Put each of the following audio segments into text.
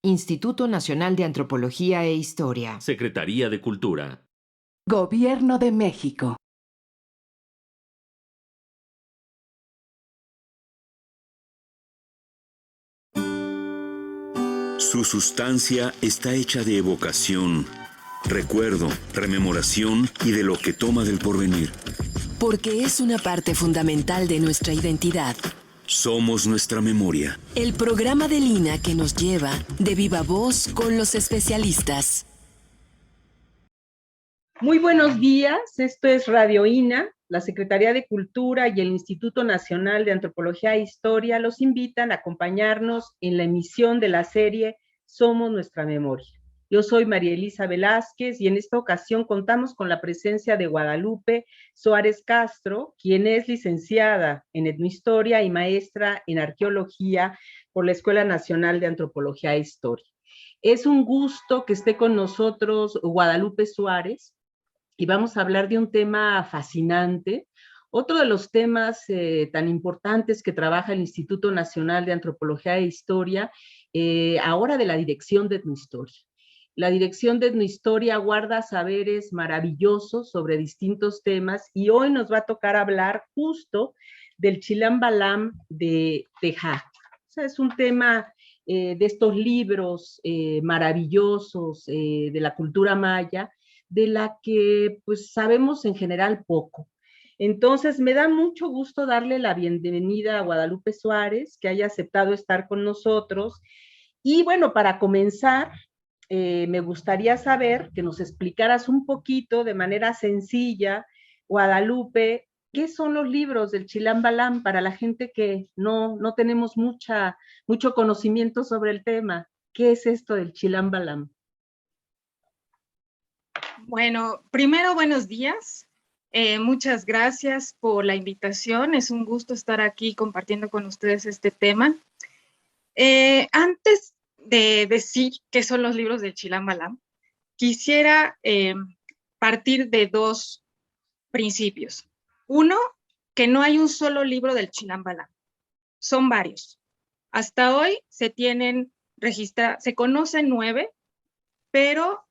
Instituto Nacional de Antropología e Historia. Secretaría de Cultura. Gobierno de México. Su sustancia está hecha de evocación, recuerdo, rememoración y de lo que toma del porvenir. Porque es una parte fundamental de nuestra identidad. Somos nuestra memoria. El programa del INA que nos lleva de viva voz con los especialistas. Muy buenos días, esto es Radio INA, la Secretaría de Cultura y el Instituto Nacional de Antropología e Historia los invitan a acompañarnos en la emisión de la serie Somos Nuestra Memoria. Yo soy María Elisa Velázquez y en esta ocasión contamos con la presencia de Guadalupe Suárez Castro, quien es licenciada en etnohistoria y maestra en arqueología por la Escuela Nacional de Antropología e Historia. Es un gusto que esté con nosotros Guadalupe Suárez, y vamos a hablar de un tema fascinante, otro de los temas tan importantes que trabaja el Instituto Nacional de Antropología e Historia, ahora de la Dirección de Etnohistoria. La Dirección de Etnohistoria guarda saberes maravillosos sobre distintos temas y hoy nos va a tocar hablar justo del Chilam Balam de Teja. O sea, es un tema de estos libros maravillosos de la cultura maya, de la que pues sabemos en general poco. Entonces me da mucho gusto darle la bienvenida a Guadalupe Suárez, que haya aceptado estar con nosotros. Y bueno, para comenzar, me gustaría saber que nos explicaras un poquito de manera sencilla, Guadalupe, ¿qué son los libros del Chilam Balam para la gente que no tenemos mucho conocimiento sobre el tema? ¿Qué es esto del Chilam Balam? Bueno, primero buenos días. Muchas gracias por la invitación. Es un gusto estar aquí compartiendo con ustedes este tema. Antes de decir qué son los libros del Chilam Balam, quisiera partir de dos principios. Uno, que no hay un solo libro del Chilam Balam. Son varios. Hasta hoy se conocen 9, pero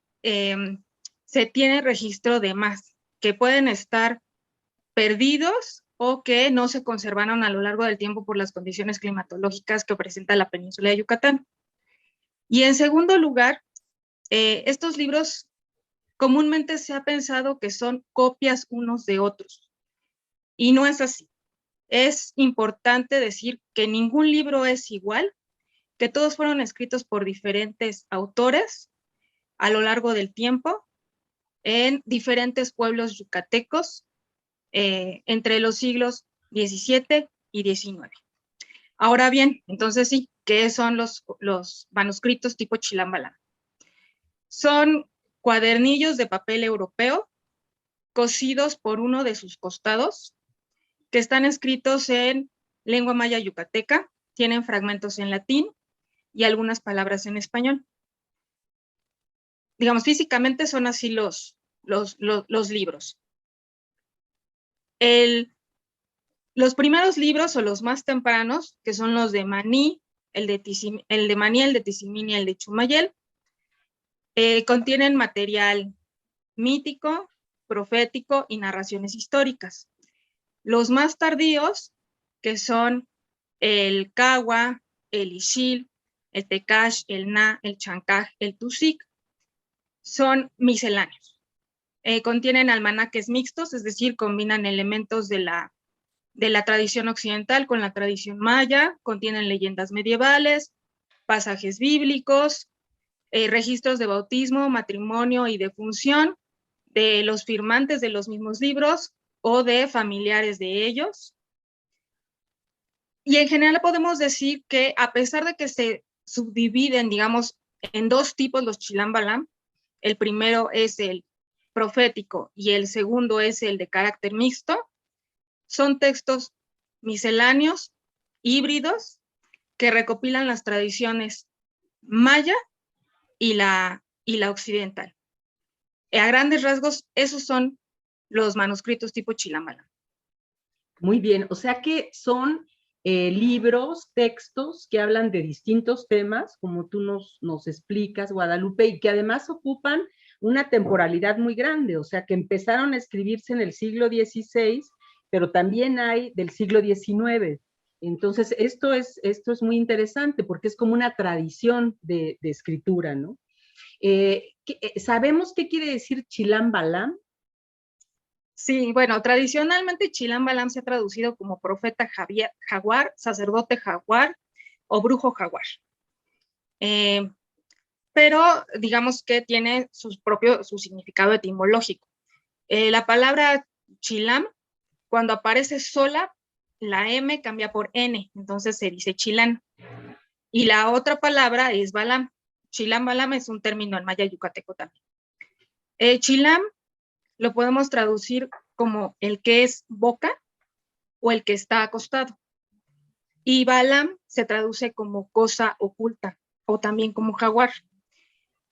se tiene registro de más, que pueden estar perdidos o que no se conservaron a lo largo del tiempo por las condiciones climatológicas que presenta la península de Yucatán. Y en segundo lugar, estos libros comúnmente se ha pensado que son copias unos de otros, y no es así. Es importante decir que ningún libro es igual, que todos fueron escritos por diferentes autores a lo largo del tiempo, en diferentes pueblos yucatecos entre los siglos XVII y XIX. Ahora bien, entonces sí, ¿qué son los manuscritos tipo Chilam Balam? Son cuadernillos de papel europeo cosidos por uno de sus costados, que están escritos en lengua maya yucateca, tienen fragmentos en latín y algunas palabras en español. Digamos, físicamente son así los libros. Los primeros libros o los más tempranos, que son los de Maní, el de Maní, el de Tizimín y el de Chumayel, contienen material mítico, profético y narraciones históricas. Los más tardíos, que son el Cahua, el Ixil, el Tecash, el Na, el Chancaj, el Tusic, son misceláneos. Contienen almanaques mixtos, es decir, combinan elementos de la tradición occidental con la tradición maya, contienen leyendas medievales, pasajes bíblicos, registros de bautismo, matrimonio y defunción de los firmantes de los mismos libros o de familiares de ellos. Y en general podemos decir que a pesar de que se subdividen, digamos, en dos tipos los Chilam Balam, el primero es el profético y el segundo es el de carácter mixto, son textos misceláneos, híbridos, que recopilan las tradiciones maya y la occidental. A grandes rasgos, esos son los manuscritos tipo Chilam Balam. Muy bien, o sea que son libros, textos que hablan de distintos temas, como tú nos explicas, Guadalupe, y que además ocupan una temporalidad muy grande, o sea, que empezaron a escribirse en el siglo XVI, pero también hay del siglo XIX. Entonces, esto es muy interesante porque es como una tradición de escritura, ¿no? ¿Sabemos qué quiere decir Chilam Balam? Sí, bueno, tradicionalmente Chilam Balam se ha traducido como profeta jaguar, sacerdote jaguar o brujo jaguar. Pero digamos que tiene su significado etimológico. La palabra Chilam, cuando aparece sola, la M cambia por N, entonces se dice Chilán. Y la otra palabra es Balam. Chilam Balam es un término en maya yucateco también. Chilam lo podemos traducir como el que es boca o el que está acostado. Y Balam se traduce como cosa oculta o también como jaguar.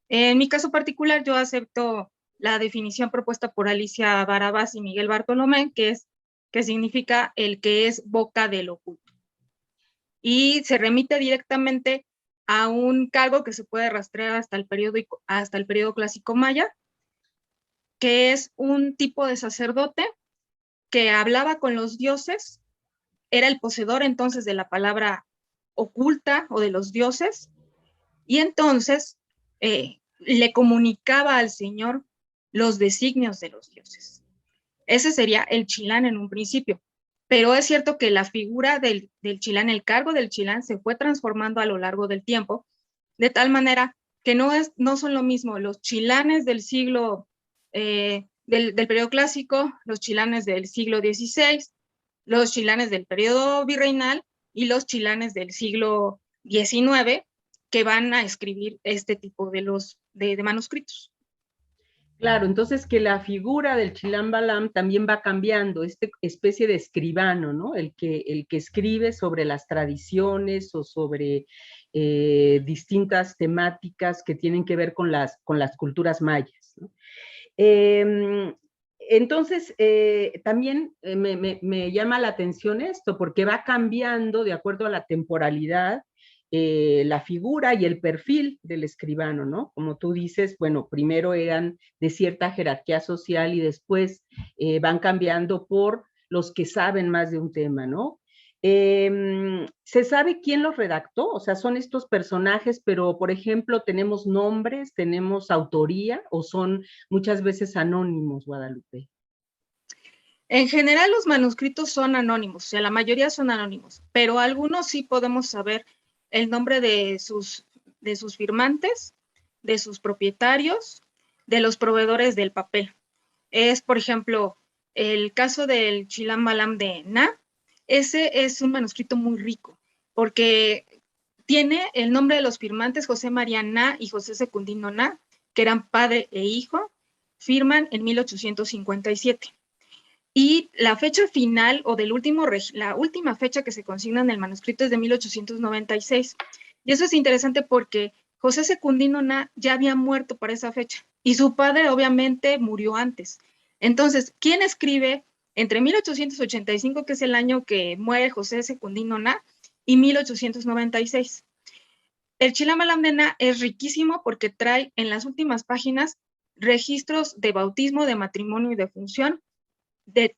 En mi caso particular, yo acepto la definición propuesta por Alicia Barabás y Miguel Bartolomé, que significa el que es boca del oculto. Y se remite directamente a un cargo que se puede rastrear hasta el periodo clásico maya, que es un tipo de sacerdote que hablaba con los dioses, era el poseedor entonces de la palabra oculta o de los dioses, y entonces le comunicaba al Señor los designios de los dioses. Ese sería el chilán en un principio, pero es cierto que la figura del chilán, el cargo del chilán se fue transformando a lo largo del tiempo, de tal manera que no son lo mismo los chilanes del siglo del periodo clásico, los chilanes del siglo XVI, los chilanes del periodo virreinal y los chilanes del siglo XIX que van a escribir este tipo de manuscritos. Claro, entonces que la figura del Chilam Balam también va cambiando, esta especie de escribano, ¿no? El que escribe sobre las tradiciones o sobre distintas temáticas que tienen que ver con las culturas mayas, ¿no? Entonces, también me llama la atención esto, porque va cambiando de acuerdo a la temporalidad, la figura y el perfil del escribano, ¿no? Como tú dices, bueno, primero eran de cierta jerarquía social y después van cambiando por los que saben más de un tema, ¿no? ¿Se sabe quién los redactó? O sea, son estos personajes, pero, por ejemplo, ¿tenemos nombres, tenemos autoría o son muchas veces anónimos, Guadalupe? En general, los manuscritos son anónimos, o sea, la mayoría son anónimos, pero algunos sí podemos saber el nombre de sus firmantes, de sus propietarios, de los proveedores del papel. Es, por ejemplo, el caso del Chilam Balam de Na. Ese es un manuscrito muy rico, porque tiene el nombre de los firmantes José María Na y José Secundino Na, que eran padre e hijo, firman en 1857. Y la fecha final, o la última fecha que se consigna en el manuscrito es de 1896. Y eso es interesante porque José Secundino Na ya había muerto para esa fecha, y su padre obviamente murió antes. Entonces, ¿quién escribe entre 1885, que es el año que muere José Secundino Na, y 1896? El Chilam Balam de Na es riquísimo porque trae en las últimas páginas registros de bautismo, de matrimonio y de función,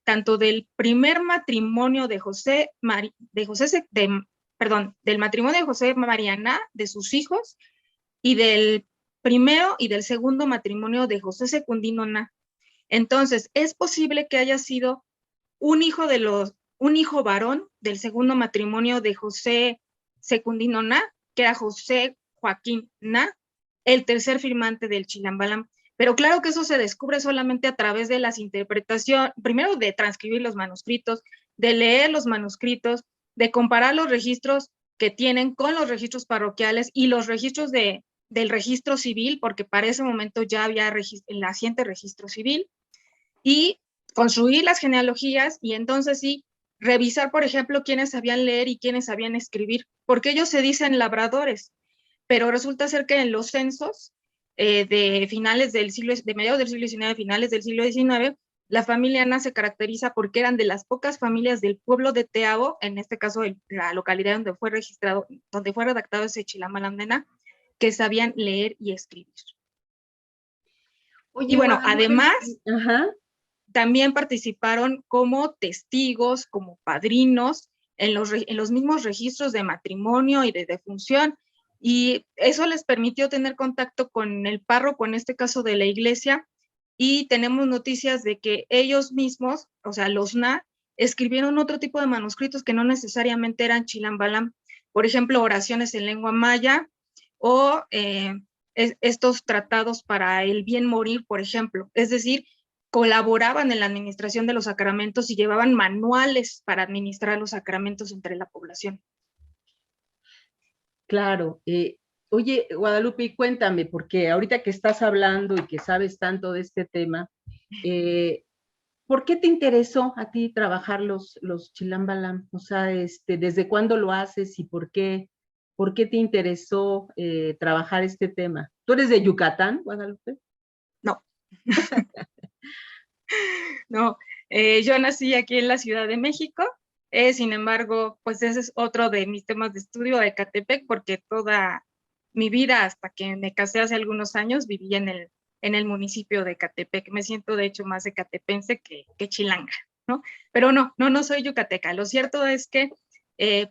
tanto del primer matrimonio del matrimonio de José María Na, de sus hijos, y del primero y del segundo matrimonio de José Secundino Na. Entonces, es posible que haya sido un hijo varón del segundo matrimonio de José Secundino Na, que era José Joaquín Na, el tercer firmante del Chilam Balam. Pero claro que eso se descubre solamente a través de las interpretaciones, primero de transcribir los manuscritos, de leer los manuscritos, de comparar los registros que tienen con los registros parroquiales y los registros del registro civil, porque para ese momento ya había el naciente registro civil, y construir las genealogías y entonces sí, revisar, por ejemplo, quiénes sabían leer y quiénes sabían escribir, porque ellos se dicen labradores, pero resulta ser que en los censos de mediados del siglo XIX, finales del siglo XIX, La familia Ana se caracteriza porque eran de las pocas familias del pueblo de Teabo, en este caso la localidad donde fue registrado, donde fue redactado ese Chilam-Balam de Na, que sabían leer y escribir. Oye, Y bueno, Guadalupe, además, ajá, también participaron como testigos, como padrinos, en los mismos registros de matrimonio y de defunción, y eso les permitió tener contacto con el párroco, en este caso de la iglesia, y tenemos noticias de que ellos mismos, o sea, los Na, escribieron otro tipo de manuscritos que no necesariamente eran Chilam-Balam, por ejemplo, oraciones en lengua maya, o estos tratados para el bien morir, por ejemplo, es decir, colaboraban en la administración de los sacramentos y llevaban manuales para administrar los sacramentos entre la población. claro. Oye, Guadalupe, y cuéntame, porque ahorita que estás hablando y que sabes tanto de este tema, ¿por qué te interesó a ti trabajar los Chilam-Balam? O sea, ¿desde cuándo lo haces y por qué te interesó trabajar este tema? ¿Tú eres de Yucatán, Guadalupe? No. No, yo nací aquí en la Ciudad de México, sin embargo, pues ese es otro de mis temas de estudio de Ecatepec, porque toda mi vida, hasta que me casé hace algunos años, vivía en el municipio de Ecatepec. Me siento, de hecho, más ecatepense que chilanga, ¿no? Pero no soy yucateca. Lo cierto es que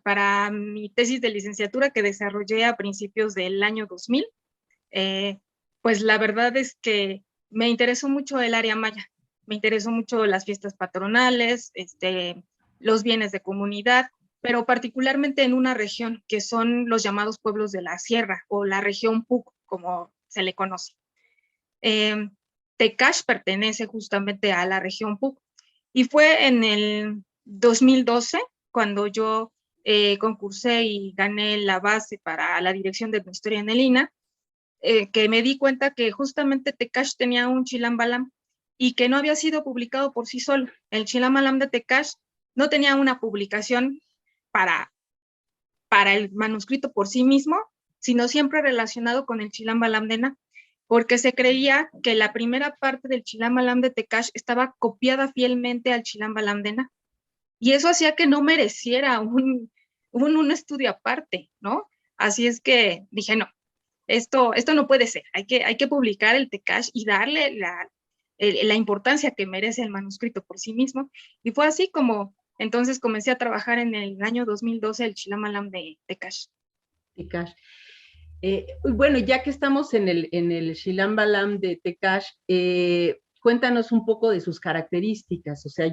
para mi tesis de licenciatura que desarrollé a principios del año 2000, pues la verdad es que me interesó mucho el área maya. Me interesó mucho las fiestas patronales, los bienes de comunidad, pero particularmente en una región que son los llamados pueblos de la sierra o la región PUC, como se le conoce. Tecash pertenece justamente a la región PUC y fue en el 2012 cuando yo concursé y gané la base para la dirección de historia en el INA, que me di cuenta que justamente Tecash tenía un Chilam-Balam y que no había sido publicado por sí solo. El Chilam-Balam de Tecash no tenía una publicación para el manuscrito por sí mismo, sino siempre relacionado con el Chilam-Balam de Na, porque se creía que la primera parte del Chilam-Balam de Tecash estaba copiada fielmente al Chilam-Balam de Na, y eso hacía que no mereciera un estudio aparte, ¿no? Así es que dije, no, esto no puede ser, hay que publicar el Tecash y darle la importancia que merece el manuscrito por sí mismo, y fue así como entonces comencé a trabajar en el año 2012 el Chilam-Balam de Tecash. Tecash. Bueno, ya que estamos en el Chilam-Balam de Tecash, cuéntanos un poco de sus características, o sea,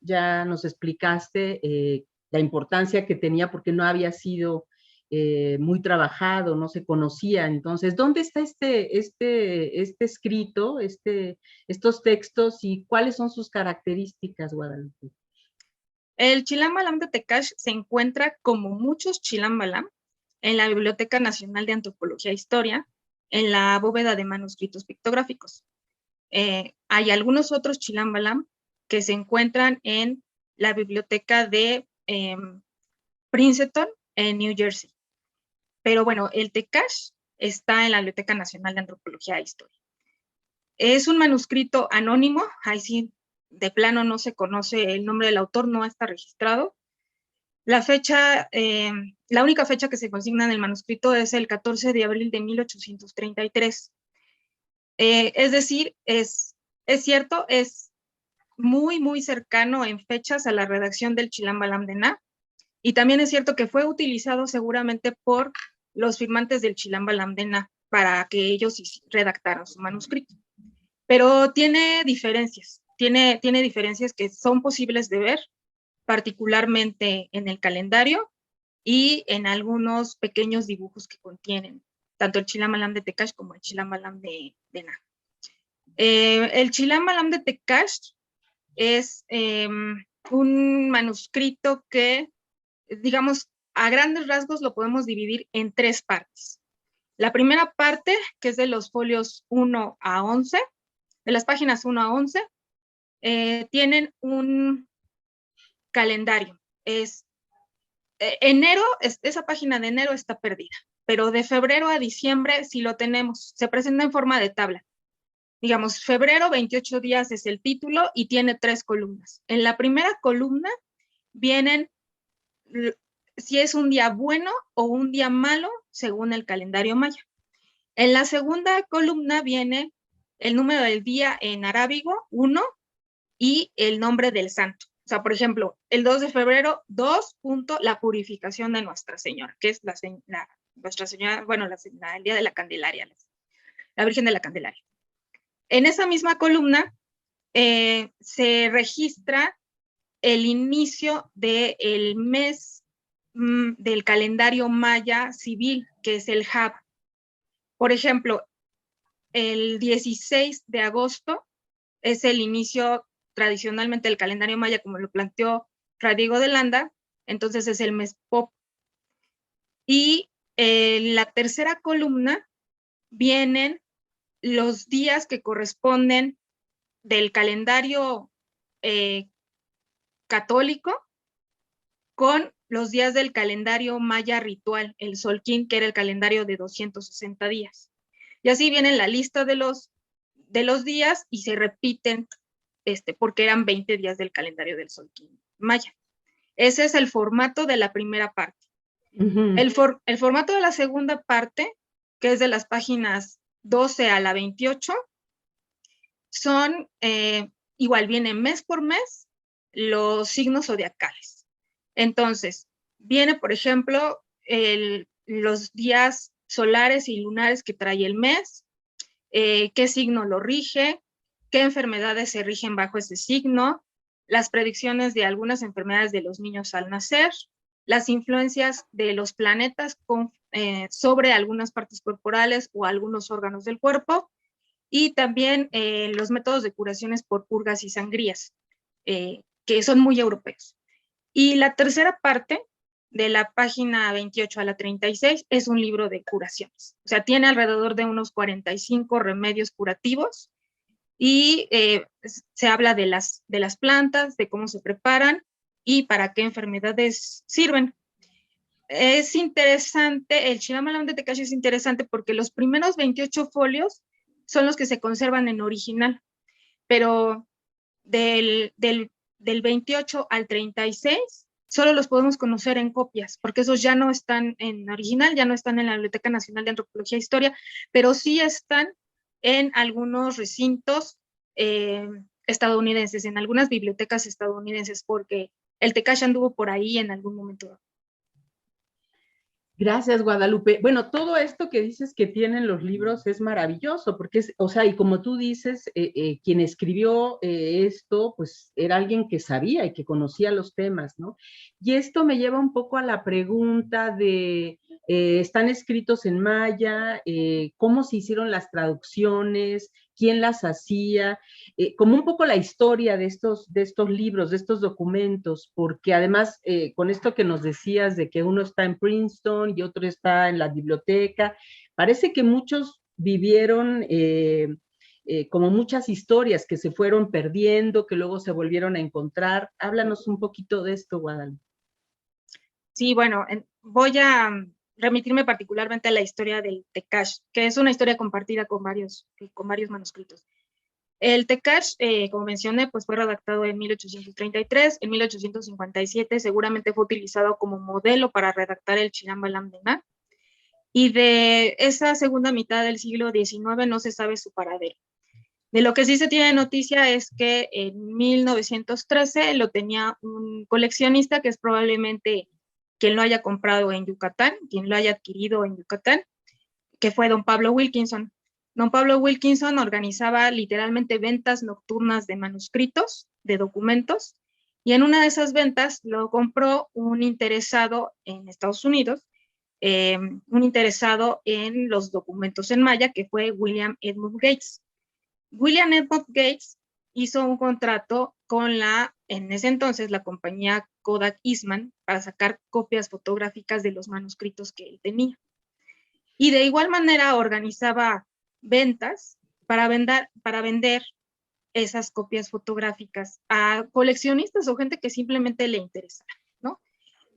ya nos explicaste la importancia que tenía porque no había sido muy trabajado, no se conocía. Entonces, ¿dónde está este escrito, estos textos y cuáles son sus características, Guadalupe? El Chilam-Balam de Tecash se encuentra, como muchos Chilam-Balam, en la Biblioteca Nacional de Antropología e Historia, en la bóveda de manuscritos pictográficos. Hay algunos otros Chilam-Balam que se encuentran en la biblioteca de Princeton, en New Jersey. Pero bueno, el Tecash está en la Biblioteca Nacional de Antropología e Historia. Es un manuscrito anónimo, ahí sí, de plano no se conoce el nombre del autor, no está registrado. La fecha, la única fecha que se consigna en el manuscrito es el 14 de abril de 1833. Es decir, es cierto, es muy, muy cercano en fechas a la redacción del Chilam-Balam de Na, y también es cierto que fue utilizado seguramente por los firmantes del Chilam-Balam de Na para que ellos redactaran su manuscrito. Pero tiene diferencias que son posibles de ver, particularmente en el calendario y en algunos pequeños dibujos que contienen, tanto el Chilam-Balam de Tecash como el Chilam-Balam de Na. El Chilam-Balam de Tecash es un manuscrito que, digamos, a grandes rasgos lo podemos dividir en tres partes. La primera parte, que es de los folios 1 a 11, de las páginas 1 a 11, tienen un calendario. Enero, esa página de enero está perdida, pero de febrero a diciembre sí lo tenemos. Se presenta en forma de tabla. digamos, febrero, 28 días es el título y tiene 3 columnas. En la primera columna vienen si es un día bueno o un día malo según el calendario maya. En la segunda columna viene el número del día en arábigo, 1, y el nombre del santo. O sea, por ejemplo, el 2 de febrero, 2. La purificación de Nuestra Señora, que es Nuestra Señora, bueno, el día de la Candelaria, la Virgen de la Candelaria. En esa misma columna se registra el inicio del mes del calendario maya civil, que es el Hab. Por ejemplo, el 16 de agosto es el inicio tradicionalmente del calendario maya, como lo planteó Radiego de Landa, entonces es el mes Pop. Y en la tercera columna vienen los días que corresponden del calendario católico con los días del calendario maya ritual, el Solquín, que era el calendario de 260 días. Y así viene la lista de los días y se repiten porque eran 20 días del calendario del Solquín maya. Ese es el formato de la primera parte. El formato de la segunda parte, que es de las páginas 12 a la 28, son, igual vienen mes por mes, los signos zodiacales. Entonces, viene, por ejemplo, los días solares y lunares que trae el mes, qué signo lo rige, qué enfermedades se rigen bajo ese signo, las predicciones de algunas enfermedades de los niños al nacer, las influencias de los planetas sobre algunas partes corporales o algunos órganos del cuerpo, y también los métodos de curaciones por purgas y sangrías, que son muy europeos. Y la tercera parte, de la página 28 a la 36, es un libro de curaciones. O sea, tiene alrededor de unos 45 remedios curativos y se habla de las plantas, de cómo se preparan y para qué enfermedades sirven. Es interesante, el Chilamalam de Tecash es interesante porque los primeros 28 folios son los que se conservan en original, pero del 28 al 36 solo los podemos conocer en copias, porque esos ya no están en original, ya no están en la Biblioteca Nacional de Antropología e Historia, pero sí están en algunos recintos estadounidenses, en algunas bibliotecas estadounidenses, porque el Tecash anduvo por ahí en algún momento. Gracias, Guadalupe. Bueno, todo esto que dices que tienen los libros es maravilloso, porque es, o sea, y como tú dices, quien escribió esto, pues era alguien que sabía y que conocía los temas, ¿no? Y esto me lleva un poco a la pregunta de, ¿están escritos en maya? ¿Cómo se hicieron las traducciones? ¿Quién las hacía? Como un poco la historia de estos libros, de estos documentos, porque además con esto que nos decías de que uno está en Princeton y otro está en la biblioteca, parece que muchos vivieron como muchas historias que se fueron perdiendo, que luego se volvieron a encontrar. Háblanos un poquito de esto, Guadalupe. Sí, bueno, voy a remitirme particularmente a la historia del Tecash, que es una historia compartida con varios manuscritos. El Tecash, como mencioné, pues fue redactado en 1833, en 1857 seguramente fue utilizado como modelo para redactar el Chilamalam de Ná, y de esa segunda mitad del siglo XIX no se sabe su paradero. De lo que sí se tiene noticia es que en 1913 lo tenía un coleccionista que es probablemente quien lo haya comprado en Yucatán, quien lo haya adquirido en Yucatán, que fue don Pablo Wilkinson. Don Pablo Wilkinson organizaba literalmente ventas nocturnas de manuscritos, de documentos, y en una de esas ventas lo compró un interesado en Estados Unidos, un interesado en los documentos en maya, que fue William Edmund Gates. William Edmund Gates hizo un contrato con en ese entonces, la compañía Kodak Eastman para sacar copias fotográficas de los manuscritos que él tenía. Y de igual manera organizaba ventas para vender esas copias fotográficas a coleccionistas o gente que simplemente le interesara, ¿no?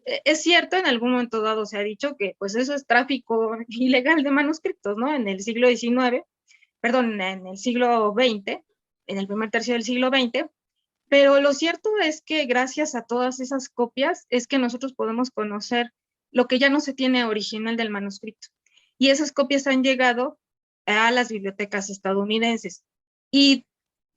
Es cierto, en algún momento dado se ha dicho que pues eso es tráfico ilegal de manuscritos, ¿no? En el siglo XIX, perdón, en el siglo XX, en el primer tercio del siglo XX, pero lo cierto es que gracias a todas esas copias es que nosotros podemos conocer lo que ya no se tiene original del manuscrito. Y esas copias han llegado a las bibliotecas estadounidenses. Y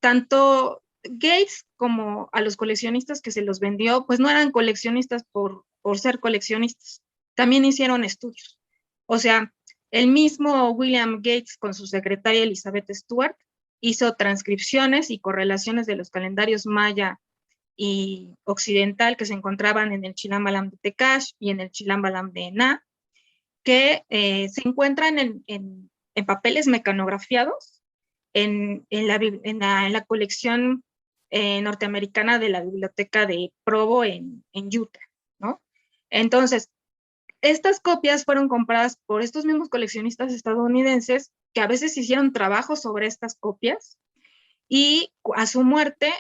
tanto Gates como a los coleccionistas que se los vendió, pues no eran coleccionistas por ser coleccionistas, también hicieron estudios. O sea, el mismo William Gates con su secretaria Elizabeth Stuart hizo transcripciones y correlaciones de los calendarios maya y occidental que se encontraban en el Chilambalam de Tecash y en el Chilambalam de Na, que se encuentran en papeles mecanografiados en la colección norteamericana de la Biblioteca de Provo en Utah, ¿no? Entonces, estas copias fueron compradas por estos mismos coleccionistas estadounidenses que a veces hicieron trabajos sobre estas copias y a su muerte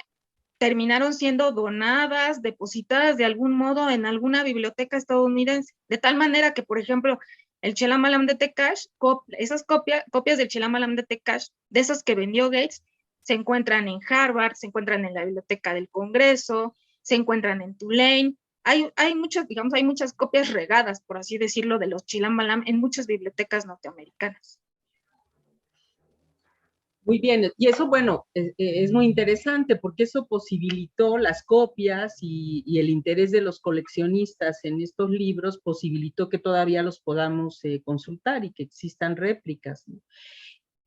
terminaron siendo donadas, depositadas de algún modo en alguna biblioteca estadounidense. De tal manera que, por ejemplo, el Chilambalam de Tecash, esas copias del Chilambalam de Tecash, de esas que vendió Gates, se encuentran en Harvard, se encuentran en la Biblioteca del Congreso, se encuentran en Tulane. Hay muchas copias regadas, por así decirlo, de los Chilambalam en muchas bibliotecas norteamericanas. Muy bien, y eso, bueno, es muy interesante porque eso posibilitó las copias y el interés de los coleccionistas en estos libros posibilitó que todavía los podamos consultar y que existan réplicas, ¿no?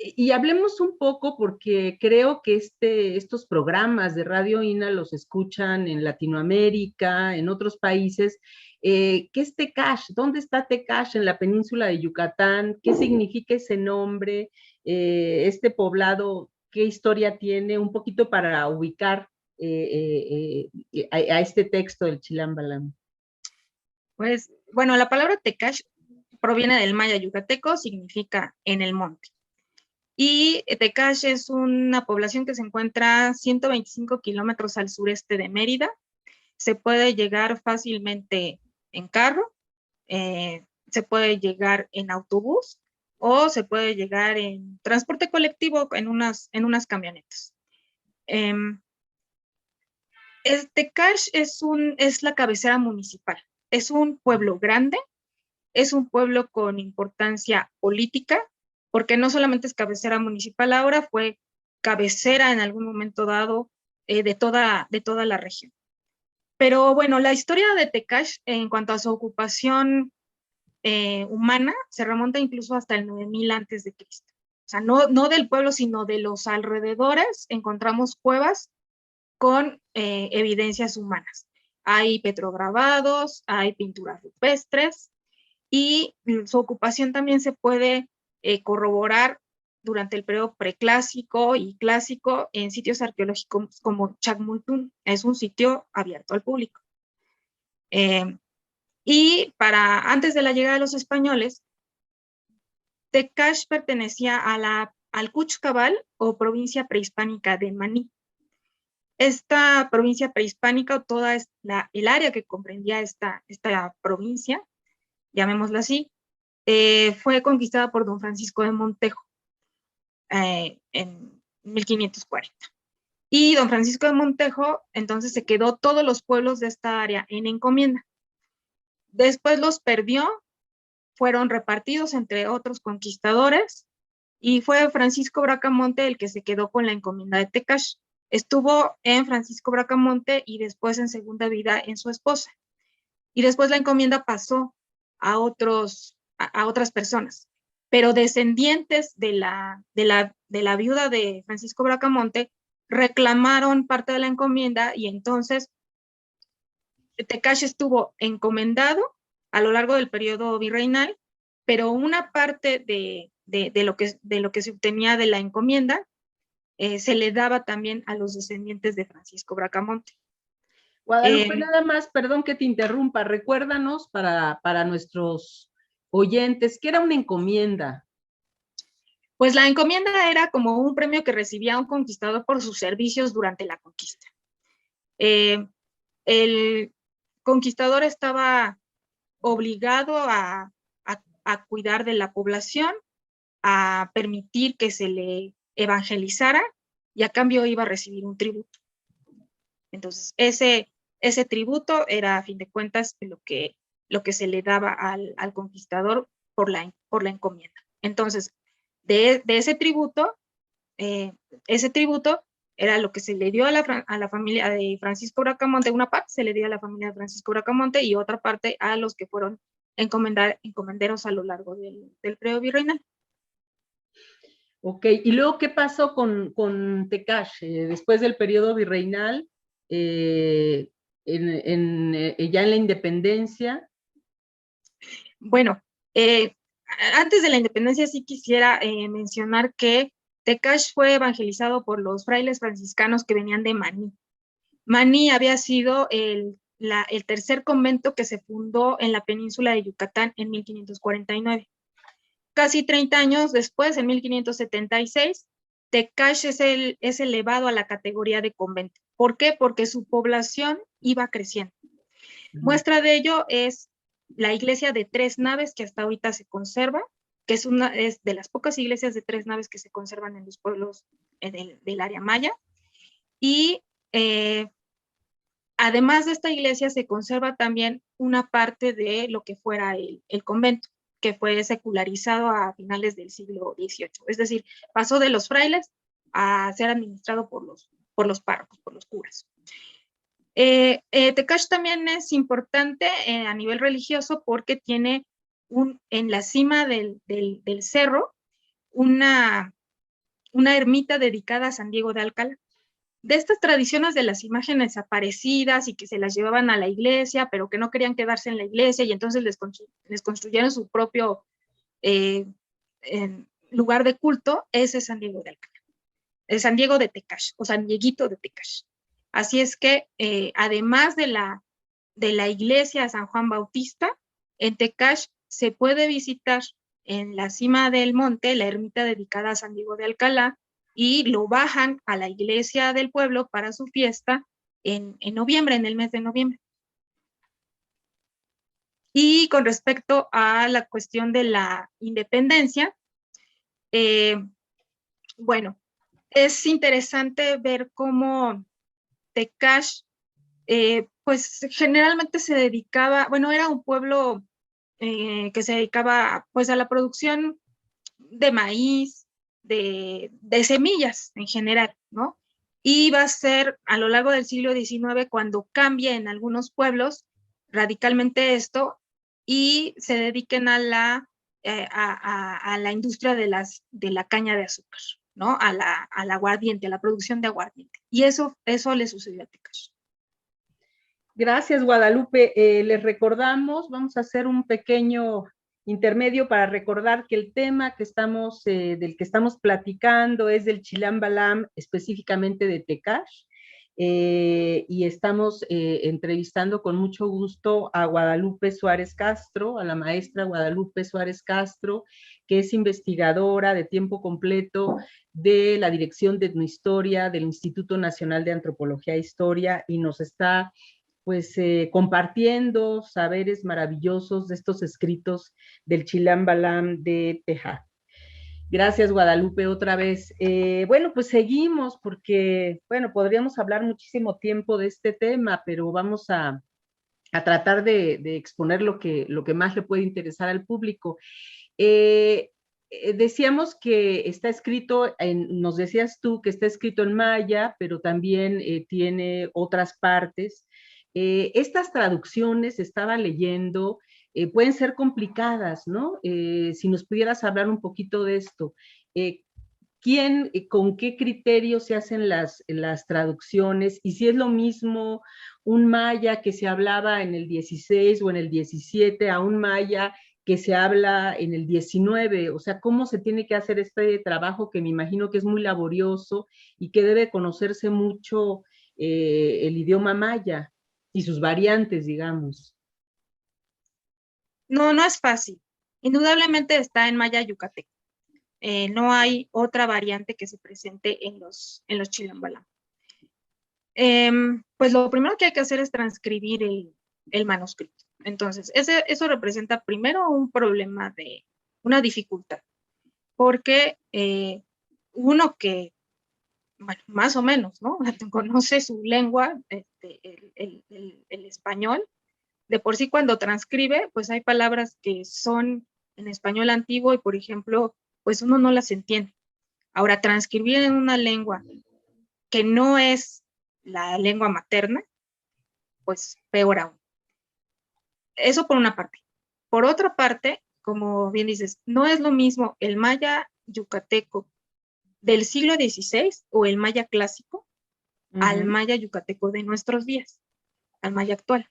Y hablemos un poco porque creo que estos programas de Radio INA los escuchan en Latinoamérica, en otros países. ¿Qué es Tecash? ¿Dónde está Tecash en la península de Yucatán? ¿Qué significa ese nombre? Este poblado, ¿qué historia tiene? Un poquito para ubicar a este texto del Chilambalam. Pues, bueno, la palabra Tecash proviene del maya yucateco, significa en el monte. Y Tecash es una población que se encuentra 125 kilómetros al sureste de Mérida. Se puede llegar fácilmente en carro, se puede llegar en autobús o se puede llegar en transporte colectivo en unas camionetas. Tecash es la cabecera municipal. Es un pueblo grande, es un pueblo con importancia política, porque no solamente es cabecera municipal ahora, fue cabecera en algún momento dado de toda la región. Pero bueno, la historia de Tecash en cuanto a su ocupación humana se remonta incluso hasta el 9000 antes de Cristo. O sea, no del pueblo, sino de los alrededores, encontramos cuevas con evidencias humanas. Hay petrograbados, hay pinturas rupestres, y su ocupación también se puede corroborar durante el periodo preclásico y clásico en sitios arqueológicos como Chacmultún. Es un sitio abierto al público. Y antes de la llegada de los españoles, Tecash pertenecía al Cuchcabal o provincia prehispánica de Maní. Esta provincia prehispánica o toda el área que comprendía esta provincia, llamémosla así, fue conquistada por don Francisco de Montejo en 1540. Y don Francisco de Montejo entonces se quedó todos los pueblos de esta área en encomienda. Después los perdió, fueron repartidos entre otros conquistadores y fue Francisco Bracamonte el que se quedó con la encomienda de Tecash. Estuvo en Francisco Bracamonte y después en segunda vida en su esposa. Y después la encomienda pasó a otras personas. Pero descendientes de la viuda de Francisco Bracamonte reclamaron parte de la encomienda y entonces Tecash estuvo encomendado a lo largo del periodo virreinal, pero una parte de lo que se obtenía de la encomienda se le daba también a los descendientes de Francisco Bracamonte. Guadalupe, nada más, perdón que te interrumpa, recuérdanos para nuestros oyentes, ¿qué era una encomienda? Pues la encomienda era como un premio que recibía un conquistador por sus servicios durante la conquista. El conquistador estaba obligado a cuidar de la población a permitir que se le evangelizara y a cambio iba a recibir un tributo. Entonces, ese tributo era, a fin de cuentas, lo que se le daba al conquistador por la encomienda. Entonces, de ese tributo era lo que se le dio a la familia de Francisco Bracamonte, una parte se le dio a la familia de Francisco Bracamonte y otra parte a los que fueron encomenderos a lo largo del periodo virreinal. Ok, y luego, ¿qué pasó con Tecash después del periodo virreinal, ya en la independencia? Bueno, antes de la independencia sí quisiera mencionar que Tecash fue evangelizado por los frailes franciscanos que venían de Maní. Maní había sido el tercer convento que se fundó en la península de Yucatán en 1549. Casi 30 años después, en 1576, Tecash es elevado a la categoría de convento. ¿Por qué? Porque su población iba creciendo. Muestra de ello es la iglesia de 3 naves que hasta ahorita se conserva, que es de las pocas iglesias de 3 naves que se conservan en los pueblos del área maya. Y además de esta iglesia se conserva también una parte de lo que fuera el convento, que fue secularizado a finales del siglo XVIII. Es decir, pasó de los frailes a ser administrado por los párrocos, por los curas. Tecash también es importante a nivel religioso porque tiene en la cima del cerro una ermita dedicada a San Diego de Alcalá. De estas tradiciones de las imágenes aparecidas y que se las llevaban a la iglesia, pero que no querían quedarse en la iglesia y entonces les construyeron su propio lugar de culto, ese es San Diego de Alcalá, el San Diego de Tecash o San Dieguito de Tecash. Así es que además de la iglesia San Juan Bautista, en Tecash se puede visitar en la cima del monte la ermita dedicada a San Diego de Alcalá, y lo bajan a la iglesia del pueblo para su fiesta en noviembre, en el mes de noviembre. Y con respecto a la cuestión de la independencia, bueno, es interesante ver cómo Tecash, pues generalmente se dedicaba, bueno, era un pueblo que se dedicaba pues a la producción de maíz, de semillas en general, ¿no? Y va a ser a lo largo del siglo XIX cuando cambia en algunos pueblos radicalmente esto y se dediquen a la industria de la caña de azúcar, ¿no? Al aguardiente, a la producción de aguardiente. Y eso le sucedió a Tecash. Gracias, Guadalupe. Les recordamos, vamos a hacer un pequeño intermedio para recordar que el tema del que estamos platicando es del Chilam Balam, específicamente de Tecash, y estamos entrevistando con mucho gusto a Guadalupe Suárez Castro, a la maestra Guadalupe Suárez Castro, que es investigadora de tiempo completo de la Dirección de Etnohistoria del Instituto Nacional de Antropología e Historia, y nos está pues compartiendo saberes maravillosos de estos escritos del Chilam Balam de Tecash. Gracias, Guadalupe, otra vez. Bueno, pues seguimos porque, bueno, podríamos hablar muchísimo tiempo de este tema, pero vamos a tratar de exponer lo que más le puede interesar al público. Decíamos que está escrito, nos decías tú que está escrito en maya, pero también tiene otras partes. Estas traducciones, estaba leyendo, pueden ser complicadas, ¿no? Si nos pudieras hablar un poquito de esto. ¿Con qué criterio se hacen las traducciones? Y si es lo mismo un maya que se hablaba en el 16 o en el 17 a un maya que se habla en el 19, o sea, ¿cómo se tiene que hacer este trabajo que me imagino que es muy laborioso y que debe conocerse mucho el idioma maya y sus variantes, digamos? No es fácil. Indudablemente está en maya yucateco. No hay otra variante que se presente en los Chilam Balam. Pues lo primero que hay que hacer es transcribir el manuscrito. Entonces, eso representa primero un problema una dificultad. porque uno que, bueno, más o menos, ¿no? Conoce su lengua, el español, de por sí cuando transcribe, pues hay palabras que son en español antiguo y, por ejemplo, pues uno no las entiende. Ahora, transcribir en una lengua que no es la lengua materna, pues peor aún. Eso por una parte. Por otra parte, como bien dices, no es lo mismo el maya yucateco del siglo XVI o el maya clásico al maya yucateco de nuestros días, al maya actual.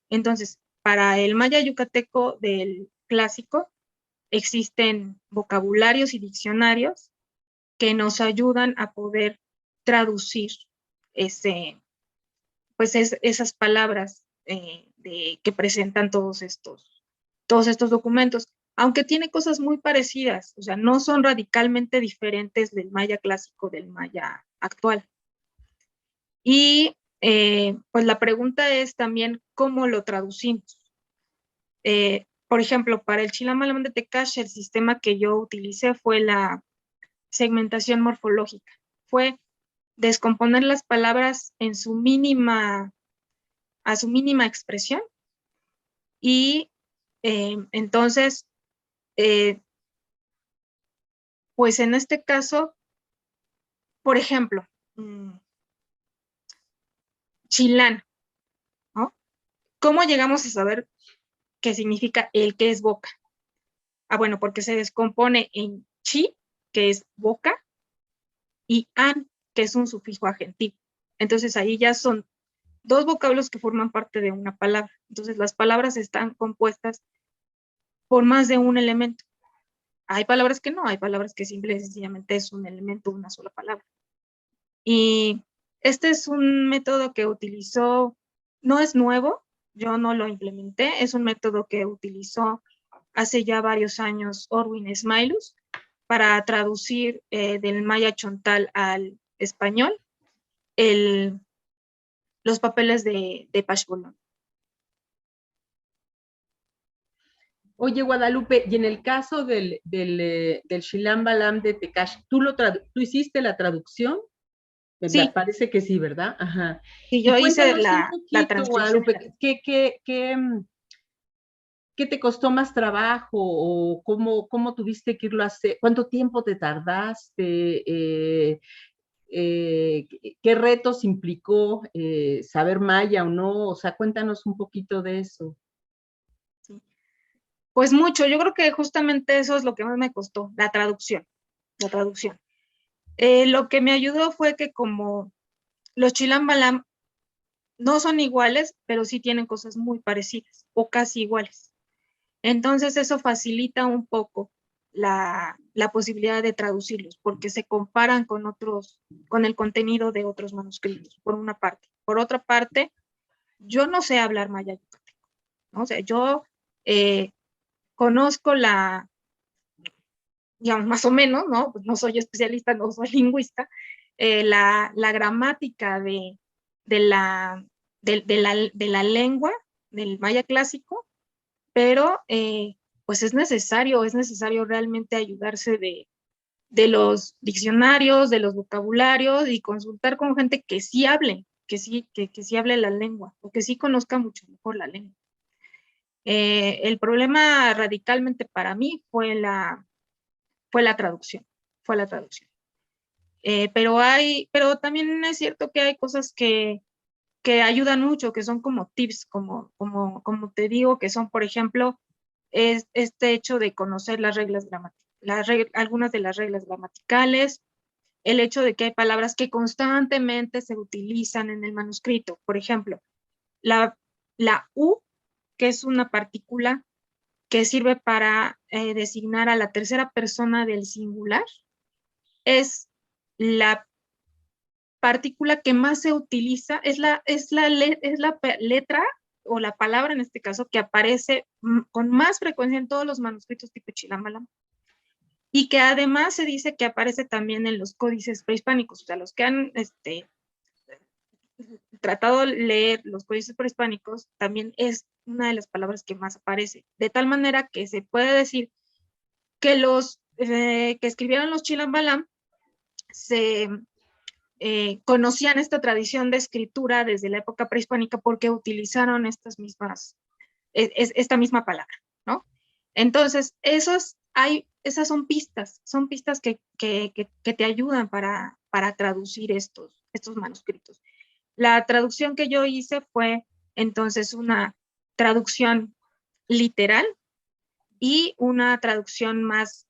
Entonces, para el maya yucateco del clásico existen vocabularios y diccionarios que nos ayudan a poder traducir esas palabras que presentan todos estos documentos, aunque tiene cosas muy parecidas, o sea, no son radicalmente diferentes del maya clásico del maya actual. Y pues la pregunta es también cómo lo traducimos. Por ejemplo, para el Chilamalam de Tecash, el sistema que yo utilicé fue la segmentación morfológica. Fue descomponer las palabras a su mínima expresión y entonces, pues en este caso, por ejemplo, chilán, ¿no? ¿Cómo llegamos a saber qué significa el que es boca? Ah, bueno, porque se descompone en chi, que es boca, y an, que es un sufijo agentivo. Entonces ahí ya son dos vocablos que forman parte de una palabra. Entonces las palabras están compuestas por más de un elemento. Hay palabras que no, hay palabras que simple y sencillamente es un elemento, una sola palabra. Y este es un método que utilizó, no es nuevo, yo no lo implementé, es un método que utilizó hace ya varios años Orwin Smailus para traducir del maya chontal al español los papeles de Pashbolon. Oye, Guadalupe, y en el caso del Shilam Balam de Tecash, ¿tú hiciste la traducción? Sí. Me parece que sí, ¿verdad? Ajá. Sí, yo hice la transcripción. Guadalupe, ¿qué te costó más trabajo o cómo tuviste que irlo a hacer? ¿Cuánto tiempo te tardaste? ¿Qué retos implicó saber maya o no? O sea, cuéntanos un poquito de eso. Pues mucho, yo creo que justamente eso es lo que más me costó, la traducción. Lo que me ayudó fue que como los Chilam Balam no son iguales, pero sí tienen cosas muy parecidas o casi iguales. Entonces eso facilita un poco la posibilidad de traducirlos, porque se comparan con el contenido de otros manuscritos, por una parte. Por otra parte, yo no sé hablar maya yucateco, ¿no? O sea, yo conozco digamos, más o menos, ¿no? Pues no soy especialista, no soy lingüista, la gramática de la lengua, del maya clásico, pero pues es necesario realmente ayudarse de los diccionarios, de los vocabularios y consultar con gente que sí hable, que sí hable la lengua, o que sí conozca mucho mejor la lengua. El problema radicalmente para mí fue la traducción. Pero también es cierto que hay cosas que ayudan mucho, que son como tips, como te digo, que son, por ejemplo, este hecho de conocer las reglas algunas de las reglas gramaticales, el hecho de que hay palabras que constantemente se utilizan en el manuscrito. Por ejemplo, la U, que es una partícula que sirve para designar a la tercera persona del singular, es la partícula que más se utiliza, es la letra o la palabra en este caso que aparece con más frecuencia en todos los manuscritos tipo Chilam-Balam, y que además se dice que aparece también en los códices prehispánicos. O sea, los que han tratado de leer los códices prehispánicos, también es una de las palabras que más aparece, de tal manera que se puede decir que los que escribieron los Chilambalam se conocían esta tradición de escritura desde la época prehispánica porque utilizaron esta misma palabra, ¿no? Entonces, esas son pistas que te ayudan para traducir estos manuscritos. La traducción que yo hice fue entonces una traducción literal y una traducción más,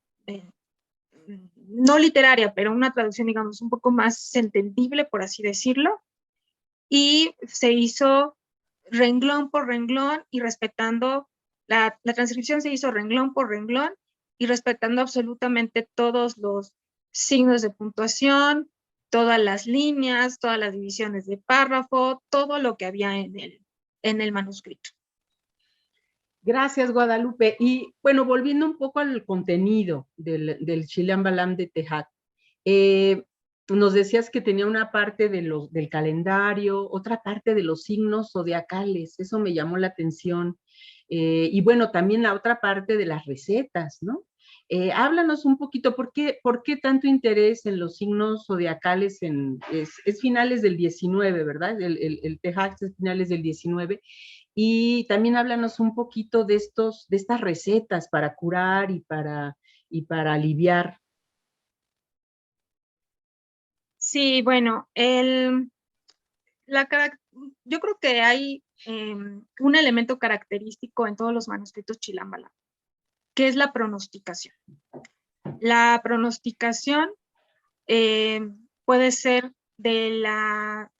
no literaria, pero una traducción, digamos, un poco más entendible, por así decirlo, y se hizo renglón por renglón y respetando, la transcripción se hizo renglón por renglón y respetando absolutamente todos los signos de puntuación, todas las líneas, todas las divisiones de párrafo, todo lo que había en el manuscrito. Gracias, Guadalupe. Y bueno, volviendo un poco al contenido del Chilambalam de Tejac, nos decías que tenía una parte del calendario, otra parte de los signos zodiacales, eso me llamó la atención. Y bueno, también la otra parte de las recetas, ¿no? Háblanos un poquito, ¿por qué tanto interés en los signos zodiacales? Es finales del 19, ¿verdad? El Tejac es finales del 19. Y también háblanos un poquito de estas recetas para curar y para aliviar. Sí, bueno, yo creo que hay un elemento característico en todos los manuscritos Chilambalam, que es la pronosticación. La pronosticación puede ser de la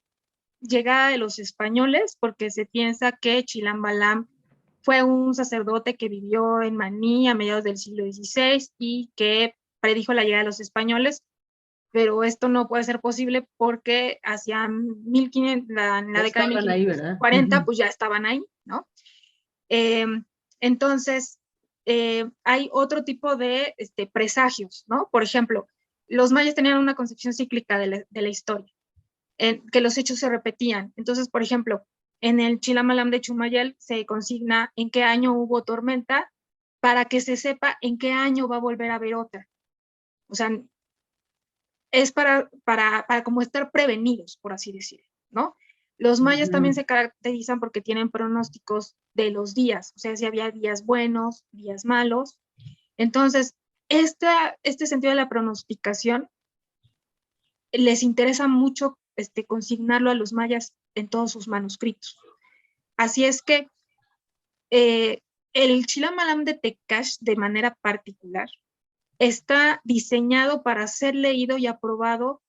llegada de los españoles, porque se piensa que Chilambalam fue un sacerdote que vivió en Maní a mediados del siglo XVI y que predijo la llegada de los españoles, pero esto no puede ser posible porque hacia 1500, en la década de 1540, pues ya estaban ahí, ¿no? Entonces, hay otro tipo de presagios, ¿no? Por ejemplo, los mayas tenían una concepción cíclica de la historia, que los hechos se repetían. Entonces, por ejemplo, en el Chilambalam de Chumayel se consigna en qué año hubo tormenta para que se sepa en qué año va a volver a haber otra. O sea, es para como estar prevenidos, por así decirlo, ¿no? Los mayas también se caracterizan porque tienen pronósticos de los días, o sea, si había días buenos, días malos. Entonces, este sentido de la pronosticación les interesa mucho consignarlo a los mayas en todos sus manuscritos. Así es que el Chilambalam de Tecash, de manera particular, está diseñado para ser leído y aprobado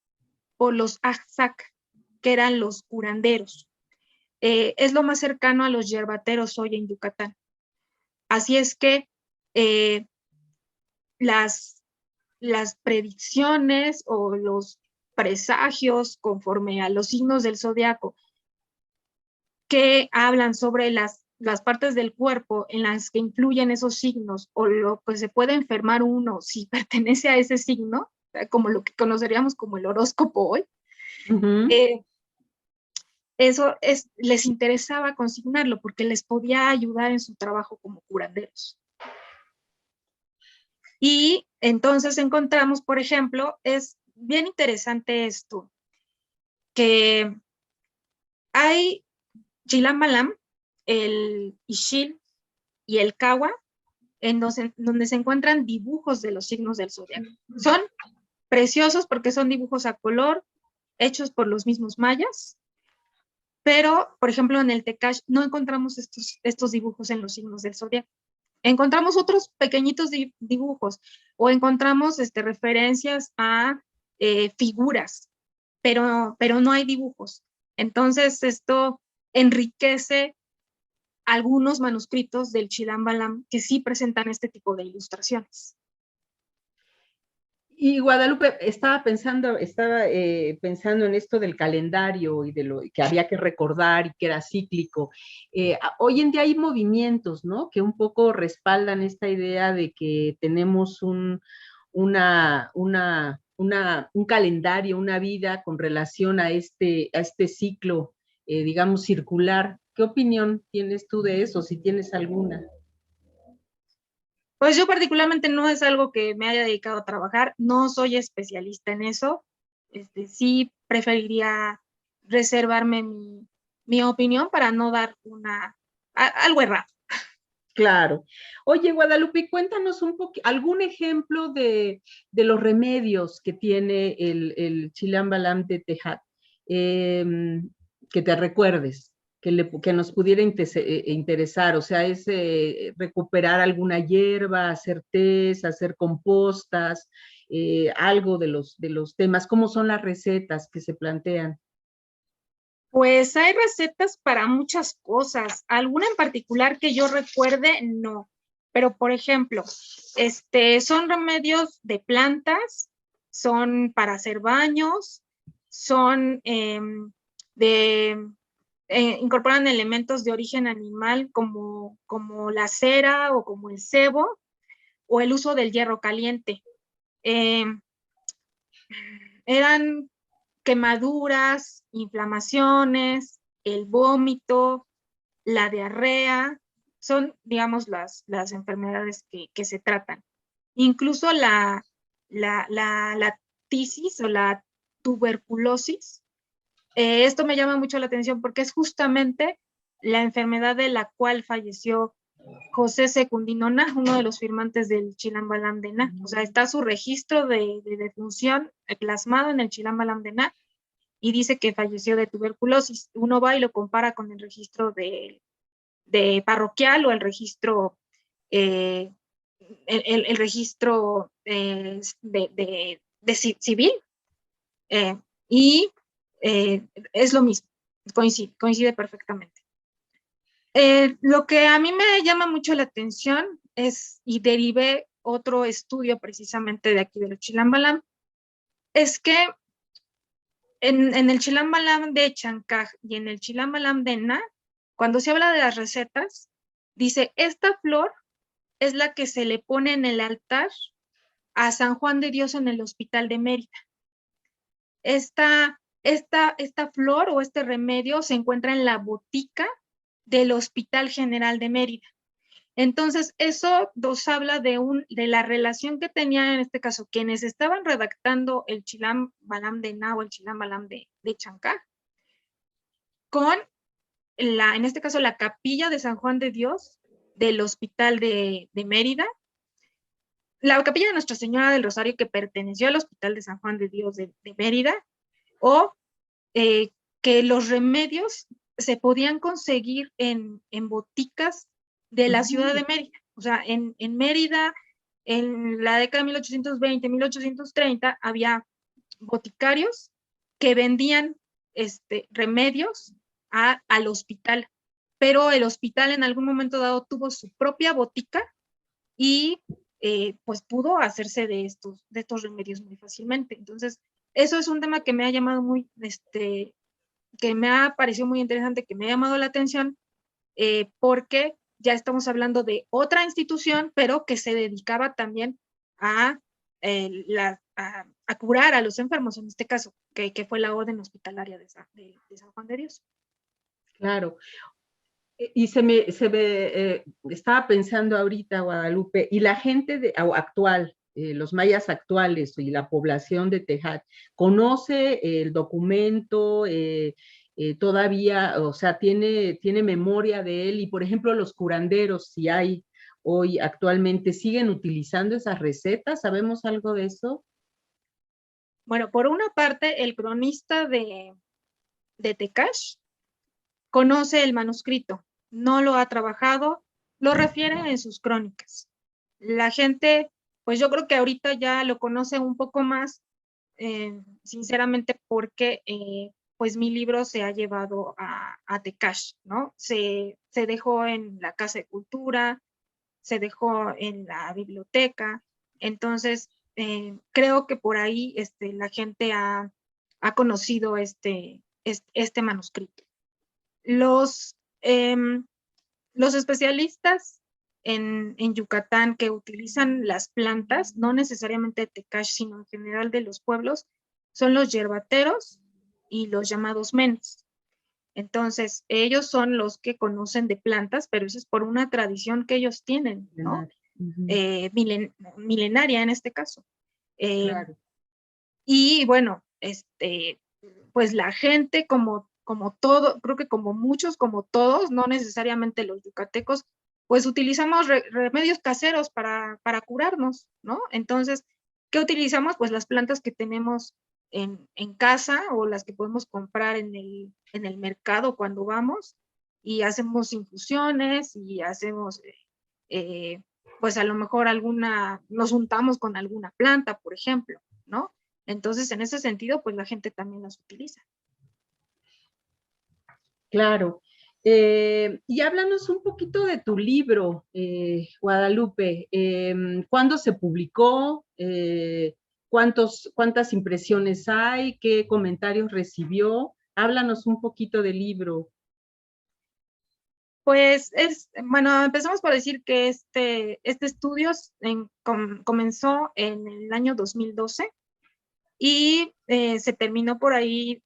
por los Ajzac, que eran los curanderos. Es lo más cercano a los yerbateros hoy en Yucatán. Así es que las predicciones o los presagios conforme a los signos del zodiaco que hablan sobre las partes del cuerpo en las que influyen esos signos o lo que se puede enfermar uno si pertenece a ese signo, como lo que conoceríamos como el horóscopo hoy, eso les interesaba consignarlo porque les podía ayudar en su trabajo como curanderos. Y entonces encontramos, por ejemplo, es bien interesante esto, que hay Chilambalam, el Ixil y el Cawa, donde se encuentran dibujos de los signos del zodiaco. Son preciosos porque son dibujos a color, hechos por los mismos mayas, pero, por ejemplo, en el Tecash no encontramos estos dibujos en los signos del zodiaco. Encontramos otros pequeñitos dibujos o encontramos referencias a figuras, pero no hay dibujos. Entonces, esto enriquece algunos manuscritos del Chilambalam que sí presentan este tipo de ilustraciones. Y Guadalupe, estaba pensando en esto del calendario y de lo que había que recordar y que era cíclico. Hoy en día hay movimientos, ¿no? Que un poco respaldan esta idea de que tenemos un calendario, una vida con relación a este ciclo, digamos, circular. ¿Qué opinión tienes tú de eso, si tienes alguna? Pues yo particularmente no es algo que me haya dedicado a trabajar, no soy especialista en eso. Sí preferiría reservarme mi opinión para no dar algo errado. Claro. Oye, Guadalupe, cuéntanos algún ejemplo de los remedios que tiene el Chilam Balam de Tejat, que te recuerdes, que nos pudiera interesar. O sea, es recuperar alguna hierba, hacer tés, hacer compostas, algo de los temas. ¿Cómo son las recetas que se plantean? Pues hay recetas para muchas cosas. ¿Alguna en particular que yo recuerde? No. Pero, por ejemplo, son remedios de plantas, son para hacer baños, son incorporan elementos de origen animal como la cera o como el sebo o el uso del hierro caliente. Eran quemaduras, inflamaciones, el vómito, la diarrea, son, digamos, las enfermedades que se tratan. Incluso la tisis o la tuberculosis, esto me llama mucho la atención porque es justamente la enfermedad de la cual falleció José Secundino Nah, uno de los firmantes del Chilam Balam de Nah. O sea, está su registro de defunción plasmado en el Chilam Balam de Nah y dice que falleció de tuberculosis. Uno va y lo compara con el registro de parroquial o el registro, el registro de civil, y es lo mismo, coincide perfectamente. Lo que a mí me llama mucho la atención es, y derivé otro estudio precisamente de aquí del Chilam Balam, es que en el Chilam Balam de Chancaj y en el Chilam Balam de Nah, cuando se habla de las recetas, dice, esta flor es la que se le pone en el altar a San Juan de Dios en el Hospital de Mérida. Esta flor o este remedio se encuentra en la botica del Hospital General de Mérida. Entonces, eso nos habla de la relación que tenían, en este caso, quienes estaban redactando el Chilam Balam de Nah o el Chilam Balam de Chancaj, con en este caso, la capilla de San Juan de Dios del Hospital de Mérida, la capilla de Nuestra Señora del Rosario que perteneció al Hospital de San Juan de Dios de Mérida, o que los remedios se podían conseguir en boticas de la ciudad de Mérida. O sea, en Mérida, en la década de 1820, 1830, había boticarios que vendían remedios al hospital, pero el hospital en algún momento dado tuvo su propia botica y pues pudo hacerse de estos remedios muy fácilmente. Entonces, eso es un tema que me ha llamado que me ha parecido muy interesante, que me ha llamado la atención, porque ya estamos hablando de otra institución, pero que se dedicaba también a curar a los enfermos, en este caso, que fue la Orden Hospitalaria de San Juan de Dios. Claro. Y estaba pensando ahorita, Guadalupe, y la gente actual, los mayas actuales y la población de Tejat, ¿conoce el documento todavía? O sea, ¿tiene memoria de él? Y, por ejemplo, los curanderos, si hay hoy actualmente, ¿siguen utilizando esas recetas? ¿Sabemos algo de eso? Bueno, por una parte, el cronista de Tecash conoce el manuscrito, no lo ha trabajado, lo refiere en sus crónicas. La gente, pues yo creo que ahorita ya lo conoce un poco más, sinceramente, porque pues mi libro se ha llevado a Tecash, ¿no? Se dejó en la Casa de Cultura, se dejó en la biblioteca, entonces creo que por ahí la gente ha conocido este manuscrito. Los especialistas en Yucatán que utilizan las plantas, no necesariamente de Tecash, sino en general de los pueblos, son los yerbateros y los llamados menes. Entonces, ellos son los que conocen de plantas, pero eso es por una tradición que ellos tienen, ¿no? milenaria en este caso. Claro. Y bueno, pues la gente como todo, creo que como muchos, como todos, no necesariamente los yucatecos, pues utilizamos remedios caseros para curarnos, ¿no? Entonces, ¿qué utilizamos? Pues las plantas que tenemos en casa o las que podemos comprar en el mercado cuando vamos, y hacemos infusiones y hacemos, pues a lo mejor nos untamos con alguna planta, por ejemplo, ¿no? Entonces, en ese sentido, pues la gente también las utiliza. Claro. Y háblanos un poquito de tu libro, Guadalupe. ¿Cuándo se publicó? ¿Cuántas impresiones hay? ¿Qué comentarios recibió? Háblanos un poquito del libro. Pues bueno, empezamos por decir que este estudio comenzó en el año 2012 y se terminó por ahí,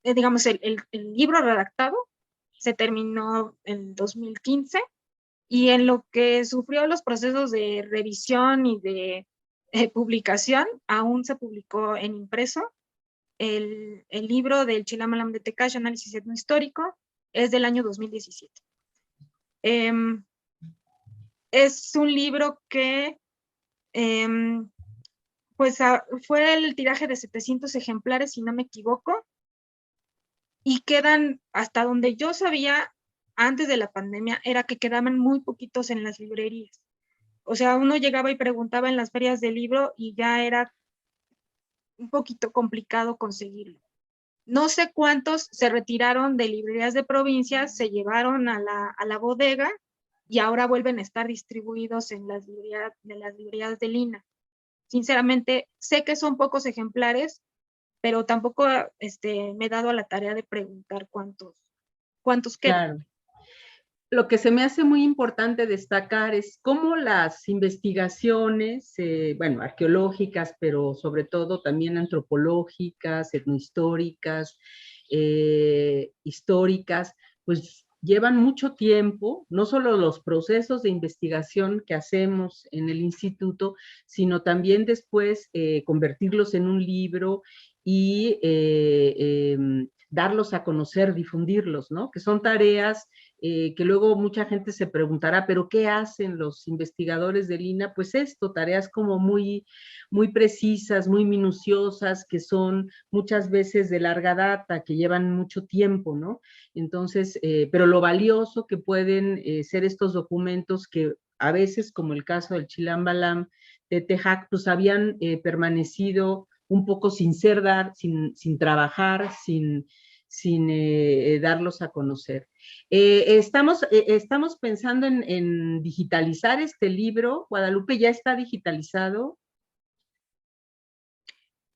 digamos, el libro redactado se terminó en 2015, y en lo que sufrió los procesos de revisión y de publicación, aún se publicó en impreso. El libro del Chilamalam de Tecash, Análisis Etnohistórico, es del año 2017. Es un libro que pues fue el tiraje de 700 ejemplares, si no me equivoco, y quedan, hasta donde yo sabía antes de la pandemia, era que quedaban muy poquitos en las librerías. O sea, uno llegaba y preguntaba en las ferias de libro y ya era un poquito complicado conseguirlo. No sé cuántos se retiraron de librerías de provincias, se llevaron a la bodega y ahora vuelven a estar distribuidos en las librerías de Lina. Sinceramente, sé que son pocos ejemplares, pero tampoco me he dado a la tarea de preguntar cuántos quedan. Claro. Lo que se me hace muy importante destacar es cómo las investigaciones, bueno, arqueológicas, pero sobre todo también antropológicas, etnohistóricas, históricas, pues llevan mucho tiempo, no solo los procesos de investigación que hacemos en el instituto, sino también después convertirlos en un libro y darlos a conocer, difundirlos, ¿no? Que son tareas que luego mucha gente se preguntará, ¿pero qué hacen los investigadores del INAH? Pues esto, tareas como muy precisas, muy minuciosas, que son muchas veces de larga data, que llevan mucho tiempo, ¿no? Entonces, pero lo valioso que pueden ser estos documentos que a veces, como el caso del Chilambalam de Tejac, pues habían permanecido un poco sin trabajar, sin darlos a conocer. Estamos pensando en digitalizar este libro. Guadalupe, ¿ya está digitalizado?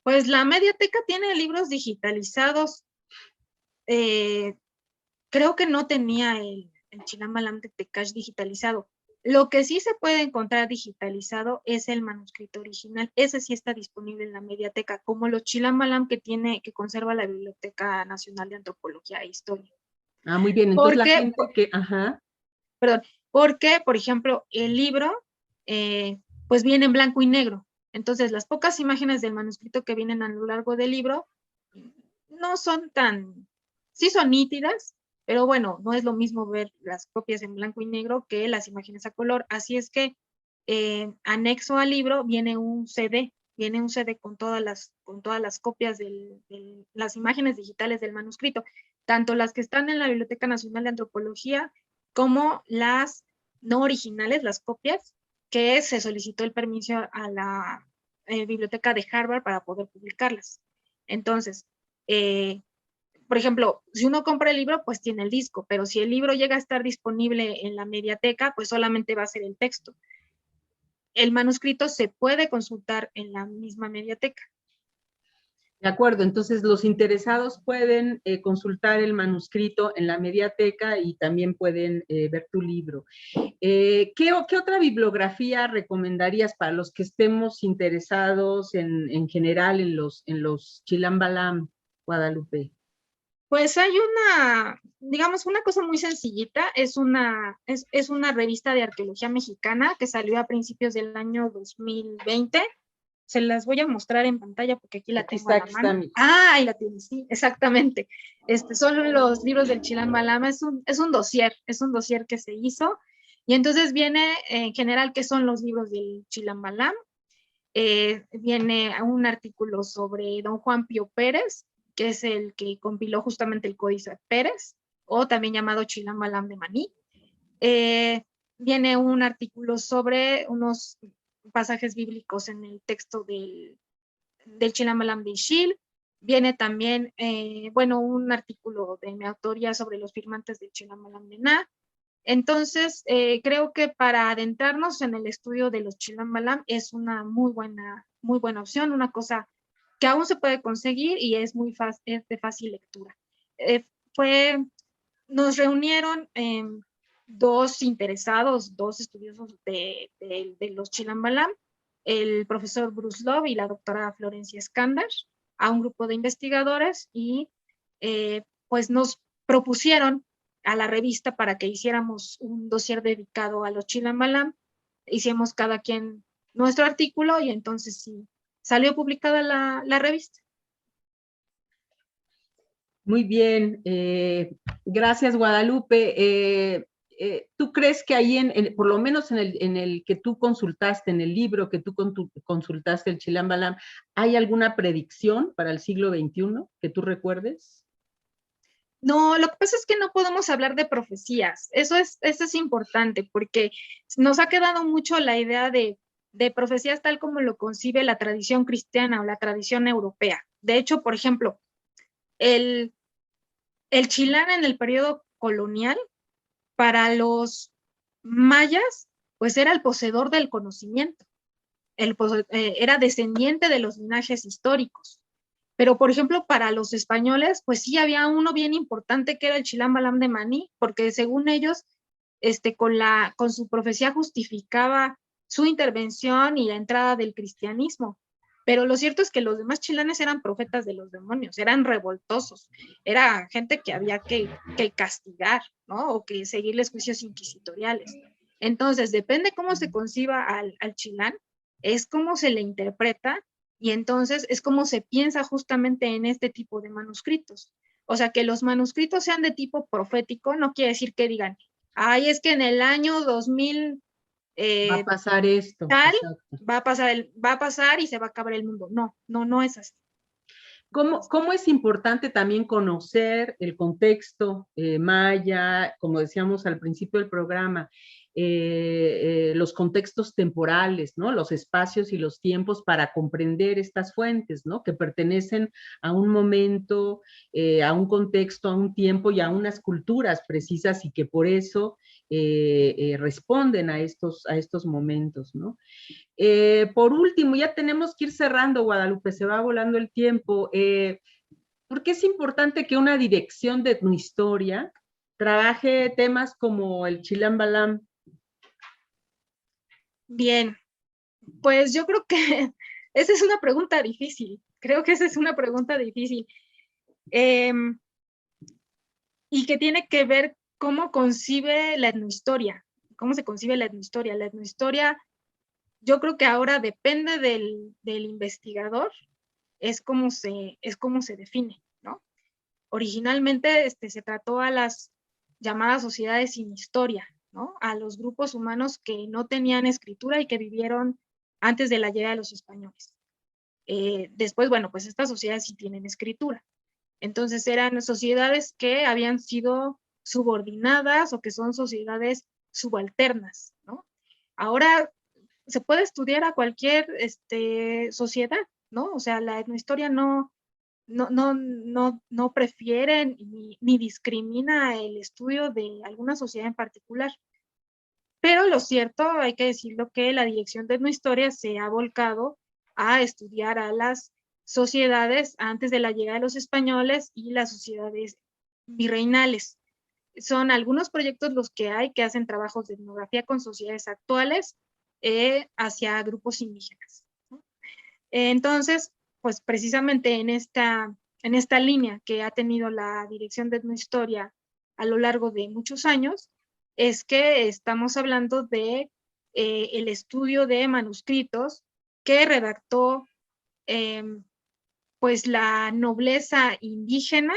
Pues la Mediateca tiene libros digitalizados. Creo que no tenía el Chilambalam de Tecash digitalizado. Lo que sí se puede encontrar digitalizado es el manuscrito original. Ese sí está disponible en la Mediateca, como los Chilambalam que conserva la Biblioteca Nacional de Antropología e Historia. Ah, muy bien. Entonces la gente que... Perdón, porque, por ejemplo, el libro, pues viene en blanco y negro. Entonces, las pocas imágenes del manuscrito que vienen a lo largo del libro no son sí son nítidas, pero bueno, no es lo mismo ver las copias en blanco y negro que las imágenes a color. Así es que anexo al libro viene un CD con todas las copias de las imágenes digitales del manuscrito, tanto las que están en la Biblioteca Nacional de Antropología como las no originales, las copias, que se solicitó el permiso a la Biblioteca de Harvard para poder publicarlas. Entonces, por ejemplo, si uno compra el libro, pues tiene el disco, pero si el libro llega a estar disponible en la Mediateca, pues solamente va a ser el texto. El manuscrito se puede consultar en la misma Mediateca. De acuerdo, entonces los interesados pueden consultar el manuscrito en la Mediateca y también pueden ver tu libro. ¿Qué otra bibliografía recomendarías para los que estemos interesados en general en los Chilambalam, Guadalupe? Pues hay una, digamos, una cosa muy sencillita, es una revista de arqueología mexicana que salió a principios del año 2020. Se las voy a mostrar en pantalla porque aquí la tengo a la mano. Ah, ahí la tienes, sí, exactamente. Son los libros del Chilam Balam, es un dossier que se hizo, y entonces viene en general qué son los libros del Chilam Balam. Viene un artículo sobre don Juan Pío Pérez, que es el que compiló justamente el Códice Pérez, o también llamado Chilam Balam de Maní. Viene un artículo sobre unos pasajes bíblicos en el texto del Chilam Balam de Ixil. Viene también, un artículo de mi autoría sobre los firmantes del Chilam Balam de Na. Entonces, creo que para adentrarnos en el estudio de los Chilam Balam es una muy buena opción, una cosa que aún se puede conseguir y es es de fácil lectura. Nos reunieron dos interesados, dos estudiosos de los Chilam Balam, el profesor Bruce Love y la doctora Florencia Escándar, a un grupo de investigadores, y pues nos propusieron a la revista para que hiciéramos un dossier dedicado a los Chilam Balam. Hicimos cada quien nuestro artículo y entonces sí, salió publicada la revista. Muy bien, gracias Guadalupe. ¿Tú crees que ahí, por lo menos en el que tú consultaste, en el libro que tú consultaste, el Chilam Balam, hay alguna predicción para el siglo XXI que tú recuerdes? No, lo que pasa es que no podemos hablar de profecías. Eso es importante porque nos ha quedado mucho la idea de profecías tal como lo concibe la tradición cristiana o la tradición europea. De hecho, por ejemplo, el Chilán en el periodo colonial, para los mayas, pues era el poseedor del conocimiento. Era descendiente de los linajes históricos. Pero, por ejemplo, para los españoles, pues sí había uno bien importante que era el Chilam Balam de Maní, porque según ellos, con su profecía justificaba su intervención y la entrada del cristianismo. Pero lo cierto es que los demás chilanes eran profetas de los demonios, eran revoltosos, era gente que había que castigar, ¿no? O que seguirles juicios inquisitoriales. Entonces, depende cómo se conciba al chilán, es cómo se le interpreta, y entonces es como se piensa justamente en este tipo de manuscritos. O sea, que los manuscritos sean de tipo profético no quiere decir que digan, ay, es que en el año 2000 va a pasar esto. Tal, va a pasar y se va a acabar el mundo. No es así. ¿Cómo es importante también conocer el contexto maya, como decíamos al principio del programa, los contextos temporales, ¿no? Los espacios y los tiempos para comprender estas fuentes, ¿no? Que pertenecen a un momento, a un contexto, a un tiempo y a unas culturas precisas, y que por eso responden a estos momentos, ¿no? Por último, ya tenemos que ir cerrando, Guadalupe, se va volando el tiempo. ¿Por qué es importante que una dirección de etnohistoria trabaje temas como el Chilam Balam? Bien, pues yo creo que esa es una pregunta difícil. Creo que esa es una pregunta difícil. Y que tiene que ver cómo concibe la etnohistoria. ¿Cómo se concibe la etnohistoria? La etnohistoria, yo creo que ahora depende del investigador, es como se define, ¿no? Originalmente se trató a las llamadas sociedades sin historia, ¿no? A los grupos humanos que no tenían escritura y que vivieron antes de la llegada de los españoles. Después, bueno, pues estas sociedades sí tienen escritura. Entonces eran sociedades que habían sido subordinadas o que son sociedades subalternas, ¿no? Ahora se puede estudiar a cualquier sociedad, ¿no? O sea, la etnohistoria no prefiere ni discrimina el estudio de alguna sociedad en particular. Pero lo cierto, hay que decirlo, que la dirección de etnohistoria se ha volcado a estudiar a las sociedades antes de la llegada de los españoles y las sociedades virreinales. Son algunos proyectos los que hay que hacen trabajos de etnografía con sociedades actuales hacia grupos indígenas, ¿no? Entonces, pues precisamente en esta en esta línea que ha tenido la Dirección de Etnohistoria a lo largo de muchos años, es que estamos hablando de el estudio de manuscritos que redactó pues la nobleza indígena,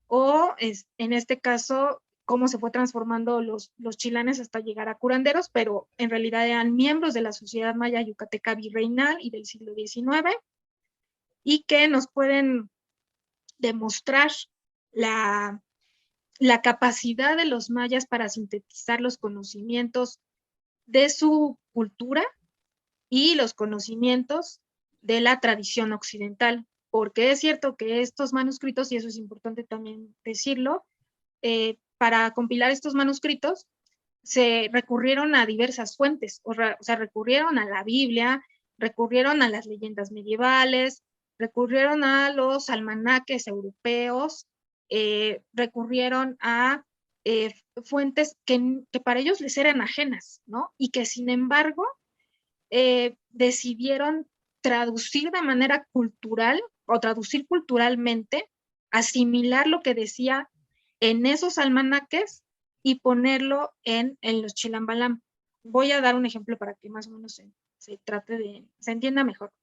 o en este caso cómo se fue transformando los chilanes hasta llegar a curanderos, pero en realidad eran miembros de la sociedad maya yucateca virreinal y del siglo XIX, y que nos pueden demostrar la capacidad de los mayas para sintetizar los conocimientos de su cultura y los conocimientos de la tradición occidental, porque es cierto que estos manuscritos, y eso es importante también decirlo, para compilar estos manuscritos se recurrieron a diversas fuentes, o sea, recurrieron a la Biblia, recurrieron a las leyendas medievales, recurrieron a los almanaques europeos, recurrieron a fuentes que para ellos les eran ajenas, ¿no? Y que sin embargo decidieron traducir de manera cultural o traducir culturalmente, asimilar lo que decía en esos almanaques y ponerlo en los chilambalam. Voy a dar un ejemplo para que más o menos se entienda mejor.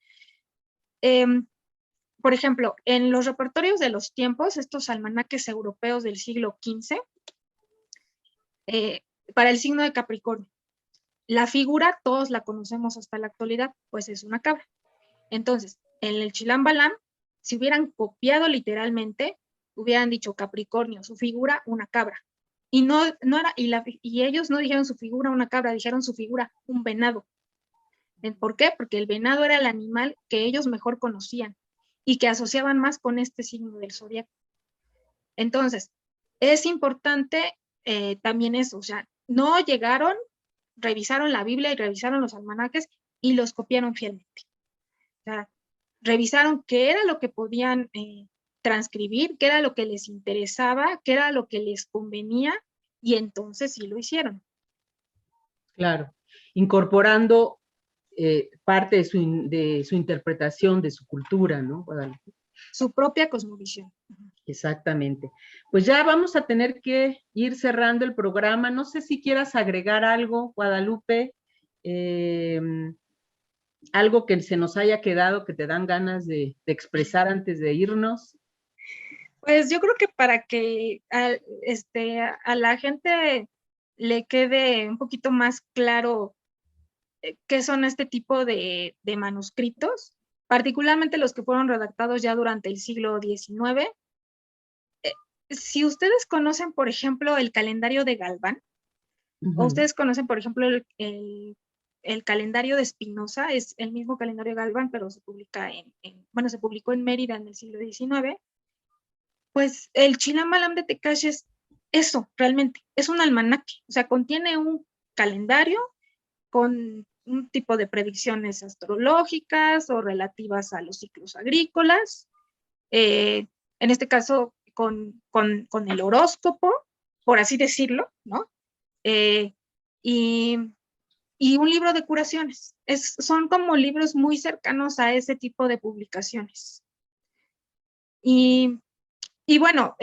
Por ejemplo, en los repertorios de los tiempos, estos almanaques europeos del siglo XV, para el signo de Capricornio, la figura todos la conocemos hasta la actualidad, pues es una cabra. Entonces, en el chilambalam, si hubieran copiado literalmente, hubieran dicho Capricornio, su figura, una cabra. Y y ellos no dijeron su figura, una cabra, dijeron su figura, un venado. ¿Por qué? Porque el venado era el animal que ellos mejor conocían y que asociaban más con este signo del zodiaco. Entonces, es importante también eso, o sea, no llegaron, revisaron la Biblia y revisaron los almanaques y los copiaron fielmente. O sea, revisaron qué era lo que podían transcribir, qué era lo que les interesaba, qué era lo que les convenía, y entonces sí lo hicieron. Claro, incorporando parte de su interpretación, de su cultura, ¿no, Guadalupe? Su propia cosmovisión. Exactamente. Pues ya vamos a tener que ir cerrando el programa. No sé si quieras agregar algo, Guadalupe, algo que se nos haya quedado, que te dan ganas de expresar antes de irnos. Pues yo creo que para que a la gente le quede un poquito más claro qué son este tipo de manuscritos, particularmente los que fueron redactados ya durante el siglo XIX. Si ustedes conocen, por ejemplo, el calendario de Galván, o ustedes conocen, por ejemplo, el calendario de Espinosa, es el mismo calendario de Galván, pero se publica se publicó en Mérida en el siglo XIX, pues el Chilambalam de Tecash es eso, realmente, es un almanaque, o sea, contiene un calendario con un tipo de predicciones astrológicas o relativas a los ciclos agrícolas, en este caso con el horóscopo, por así decirlo, ¿no? Y un libro de curaciones. Son como libros muy cercanos a ese tipo de publicaciones. Y bueno,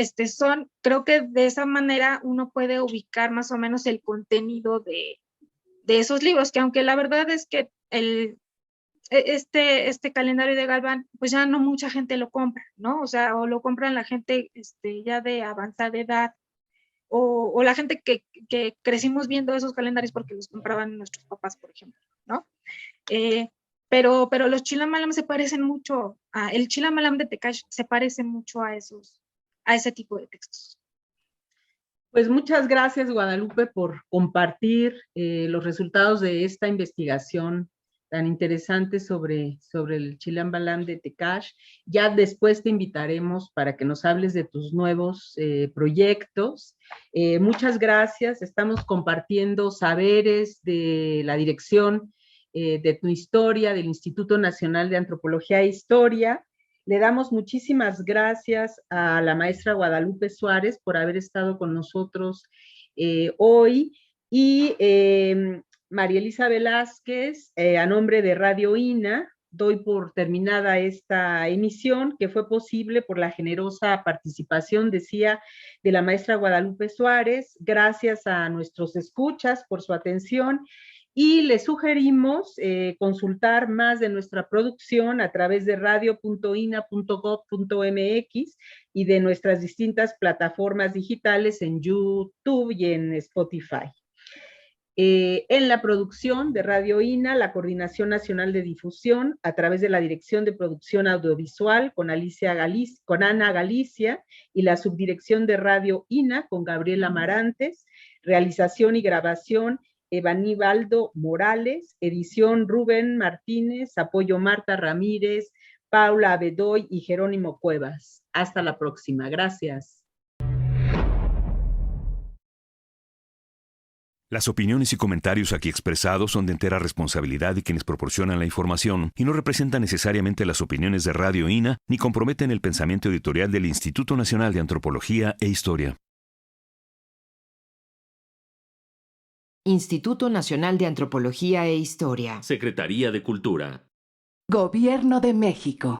creo que de esa manera uno puede ubicar más o menos el contenido de esos libros, que aunque la verdad es que este calendario de Galván, pues ya no mucha gente lo compra, ¿no? O sea, o lo compran la gente ya de avanzada edad, o la gente que crecimos viendo esos calendarios porque los compraban nuestros papás, por ejemplo, ¿no? Pero los Chilamalam se parecen mucho, el Chilamalam de Tecash se parece mucho a ese tipo de textos. Pues muchas gracias, Guadalupe, por compartir los resultados de esta investigación tan interesante sobre el Chilambalam de Tecash. Ya después te invitaremos para que nos hables de tus nuevos proyectos. Muchas gracias. Estamos compartiendo saberes de la Dirección de Etnohistoria del Instituto Nacional de Antropología e Historia. Le damos muchísimas gracias a la maestra Guadalupe Suárez por haber estado con nosotros hoy, y María Elisa Velázquez, a nombre de Radio INA, doy por terminada esta emisión, que fue posible por la generosa participación, decía, de la maestra Guadalupe Suárez. Gracias a nuestros escuchas por su atención y les sugerimos consultar más de nuestra producción a través de radio.ina.gov.mx y de nuestras distintas plataformas digitales en YouTube y en Spotify. En la producción de Radio INA, la Coordinación Nacional de Difusión, a través de la Dirección de Producción Audiovisual con Ana Galicia, y la Subdirección de Radio INA con Gabriela Marantes, realización y grabación Evaníbaldo Morales, edición Rubén Martínez, apoyo Marta Ramírez, Paula Abedoy y Jerónimo Cuevas. Hasta la próxima. Gracias. Las opiniones y comentarios aquí expresados son de entera responsabilidad de quienes proporcionan la información y no representan necesariamente las opiniones de Radio INA ni comprometen el pensamiento editorial del Instituto Nacional de Antropología e Historia. Instituto Nacional de Antropología e Historia. Secretaría de Cultura. Gobierno de México.